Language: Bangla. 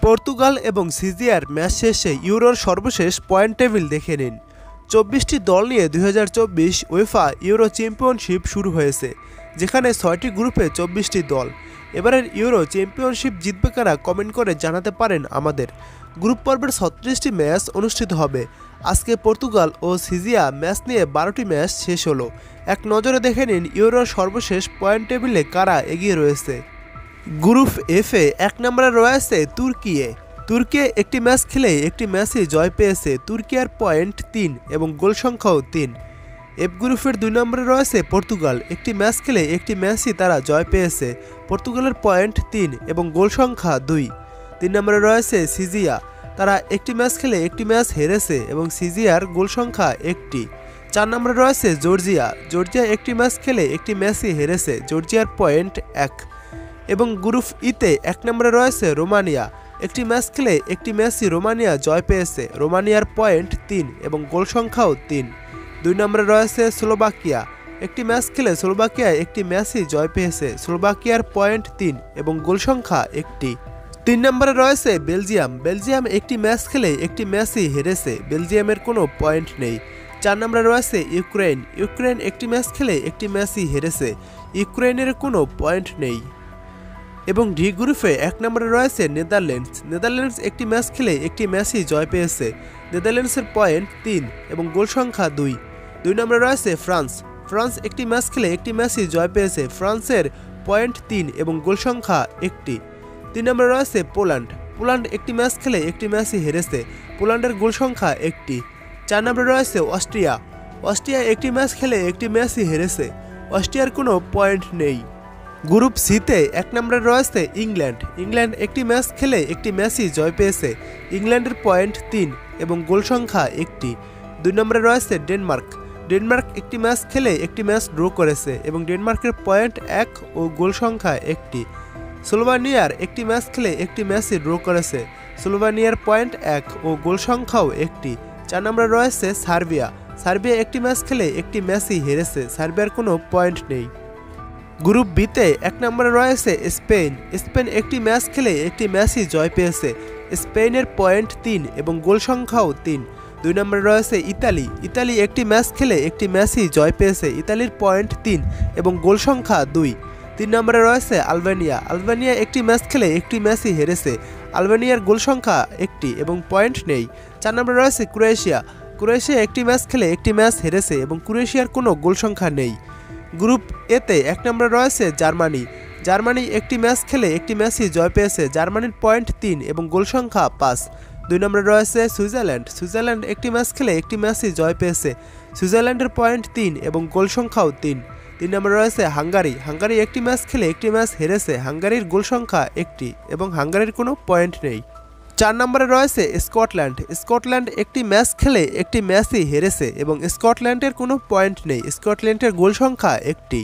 পর্তুগাল এবং সিজিয়ার ম্যাচ শেষে ইউরোর সর্বশেষ পয়েন্ট টেবিল দেখে নিন। ২৪টি দল নিয়ে ২০২৪ উয়েফা ইউরো চ্যাম্পিয়নশিপ শুরু হয়েছে, যেখানে ৬টি গ্রুপে ২৪টি দল। এবারের ইউরো চ্যাম্পিয়নশিপ জিতবে কারা, কমেন্ট করে জানাতে পারেন আমাদের। গ্রুপ পর্বের ৩৬টি ম্যাচ অনুষ্ঠিত হবে। আজকে পর্তুগাল ও সিজিয়া ম্যাচ নিয়ে ১২টি ম্যাচ শেষ হলো। এক নজরে দেখে নিন ইউরোর সর্বশেষ পয়েন্ট টেবিলে কারা এগিয়ে রয়েছে। গ্রুপ এফে ১ নম্বরে রয়েছে তুর্কি একটি ম্যাচ খেলে একটি ম্যাচই জয় পেয়েছে। তুর্কিয়ার পয়েন্ট ৩ এবং গোল সংখ্যাও ৩। এফ গ্রুপের ২ নম্বরে রয়েছে পর্তুগাল, একটি ম্যাচ খেলে একটি ম্যাচই তারা জয় পেয়েছে। পর্তুগালের পয়েন্ট ৩ এবং গোল সংখ্যা ২। ৩ নম্বরে রয়েছে সিজিয়া, তারা একটি ম্যাচ খেলে একটি ম্যাচ হেরেছে এবং সিজিয়ার গোল সংখ্যা ১টি। ৪ নম্বরে রয়েছে জর্জিয়া একটি ম্যাচ খেলে একটি ম্যাচই হেরেছে। জর্জিয়ার পয়েন্ট ১। এবং গ্রুপ ইতে ১ নম্বরে রয়েছে রোমানিয়া, একটি ম্যাচ খেলে একটি ম্যাচই রোমানিয়া জয় পেয়েছে। রোমানিয়ার পয়েন্ট ৩ এবং গোল সংখ্যাও ৩। ২ নম্বরে রয়েছে স্লোভাকিয়া, একটি ম্যাচ খেলে স্লোভাকিয়া একটি ম্যাচই জয় পেয়েছে। স্লোভাকিয়ার পয়েন্ট ৩ এবং গোল সংখ্যা ১টি। ৩ নম্বরে রয়েছে বেলজিয়াম একটি ম্যাচ খেলে একটি ম্যাচই হেরেছে। বেলজিয়ামের কোনো পয়েন্ট নেই। ৪ নম্বরে রয়েছে ইউক্রেন একটি ম্যাচ খেলে একটি ম্যাচই হেরেছে। ইউক্রেনের কোনো পয়েন্ট নেই। এবং ডি গ্রুপে ১ নম্বরে রয়েছে নেদারল্যান্ডস একটি ম্যাচ খেলে একটি ম্যাচই জয় পেয়েছে। নেদারল্যান্ডসের পয়েন্ট ৩ এবং গোল সংখ্যা ২। ২ নম্বরে রয়েছে ফ্রান্স একটি ম্যাচ খেলে একটি ম্যাচই জয় পেয়েছে। ফ্রান্সের পয়েন্ট 3 এবং গোল সংখ্যা ১টি। ৩ নম্বরে রয়েছে পোল্যান্ড একটি ম্যাচ খেলে একটি ম্যাচই হেরেছে। পোল্যান্ডের গোল সংখ্যা 1টি। ৪ নম্বরে রয়েছে অস্ট্রিয়া একটি ম্যাচ খেলে একটি ম্যাচই হেরেছে। অস্ট্রিয়ার কোনো পয়েন্ট নেই। গ্রুপ সিতে ১ নম্বরে রয়েছে ইংল্যান্ড একটি ম্যাচ খেলে একটি ম্যাচই জয় পেয়েছে। ইংল্যান্ডের পয়েন্ট ৩ এবং গোল সংখ্যা ১টি। ২ নম্বরে রয়েছে ডেনমার্ক একটি ম্যাচ খেলে একটি ম্যাচ ড্র করেছে এবং ডেনমার্কের পয়েন্ট ১ ও গোল সংখ্যা ১টি। স্লোভানিয়ার একটি ম্যাচ খেলে একটি ম্যাচই ড্র করেছে। স্লোভানিয়ার পয়েন্ট ১ ও গোল সংখ্যাও 1টি। ৪ নম্বরে রয়েছে সার্বিয়া একটি ম্যাচ খেলে একটি ম্যাচই হেরেছে। সার্বিয়ার কোনো পয়েন্ট নেই। গ্রুপ বিতে ১ নম্বরে রয়েছে স্পেন একটি ম্যাচ খেলে একটি ম্যাচই জয় পেয়েছে। স্পেনের পয়েন্ট ৩ এবং গোল সংখ্যাও ৩। ২ নম্বরে রয়েছে ইতালি একটি ম্যাচ খেলে একটি ম্যাচই জয় পেয়েছে। ইতালির পয়েন্ট ৩ এবং গোল সংখ্যা ২। ৩ নম্বরে রয়েছে আলবেনিয়া একটি ম্যাচ খেলে একটি ম্যাচই হেরেছে। আলবেনিয়ার গোল সংখ্যা 1টি এবং পয়েন্ট নেই। ৪ নম্বরে রয়েছে ক্রোয়েশিয়া একটি ম্যাচ খেলে একটি ম্যাচ হেরেছে এবং ক্রোয়েশিয়ার কোনো গোল সংখ্যা নেই। গ্রুপ এতে ১ নম্বরে রয়েছে জার্মানি একটি ম্যাচ খেলে একটি ম্যাচই জয় পেয়েছে। জার্মানির পয়েন্ট ৩ এবং গোল সংখ্যা ৫। ২ নম্বরে রয়েছে সুইজারল্যান্ড একটি ম্যাচ খেলে একটি ম্যাচই জয় পেয়েছে। সুইজারল্যান্ডের পয়েন্ট ৩ এবং গোল সংখ্যাও ৩। ৩ নম্বরে রয়েছে হাঙ্গারি একটি ম্যাচ খেলে একটি ম্যাচ হেরেছে। হাঙ্গারির গোল সংখ্যা 1টি এবং হাঙ্গারির কোনো পয়েন্ট নেই। ৪ নম্বরে রয়েছে স্কটল্যান্ড একটি ম্যাচ খেলে একটি ম্যাচই হেরেছে এবং স্কটল্যান্ডের কোনো পয়েন্ট নেই। স্কটল্যান্ডের গোল সংখ্যা 1টি।